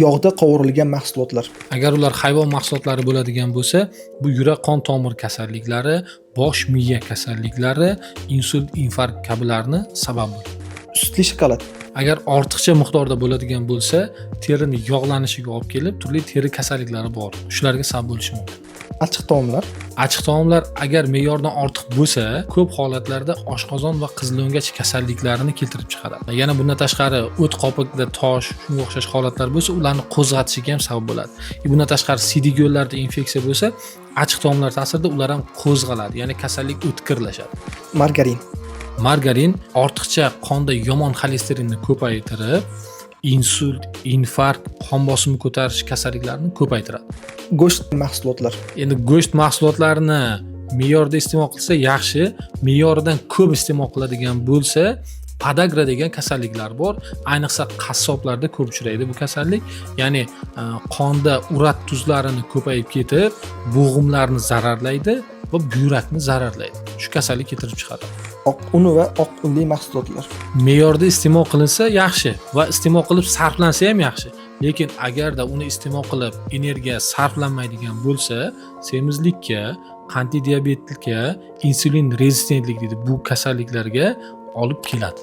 yog'da qovurilgan mahsulotlar. Agar ular hayvon mahsulotlari bo'ladigan bo'lsa, bu yurak qon tomir kasalliklari, bosh miya kasalliklari, insult, infarkt kabilarni sabab bo'ladi. Sutli shokolad. Agar ortiqcha miqdorda bo'ladigan bo'lsa, terining yog'lanishiga olib kelib, turli teri kasalliklari bor. Shularga sabab bo'lishi mumkin. Achchiq taomlar. Achchiq taomlar agar me'yordan ortiq bo'lsa, ko'p holatlarda oshqozon va qizillo'ngach kasalliklarini keltirib chiqaradi. Yana bundan tashqari o't qopigida tosh, shunga o'xshash holatlar bo'lsa, ularni qo'zg'atishiga ham sabab bo'ladi. Bundan tashqari siydik yo'llarda infeksiya bo'lsa, achchiq taomlar ta'sirida ular ham qo'zg'aladi, ya'ni kasallik o'tkirlashadi. Margarin. Margarin ortiqcha qonda yomon xolesterinni ko'paytirib, insult, infarkt, qon bosimi ko'tarish kasalliklarini ko'paytiradi. Go'sht mahsulotlar. Endi go'sht mahsulotlarini me'yorda iste'mol qilsa yaxshi, me'yoridan ko'p iste'mol qiladigan bo'lsa, podagra degan kasalliklar bor. Ayniqsa qassoblarda ko'p uchraydi bu kasallik. Ya'ni qonda urat tuzlarini ko'payib ketib, bo'g'imlarni zararlaydi va buyrakni zararlaydi. Shu kasallik keltirib chiqaradi. Oq un va oq unli mahsulotlar. Me'yorda iste'mol qilinsa yaxshi va iste'mol qilib sarflansa ham yaxshi. Lekin agarda uni iste'mol qilib energiya sarflanmaydigan bo'lsa, semizlikka, qandli diabetlikka, insulin rezistentlik deydi, bu kasalliklarga olib keladi.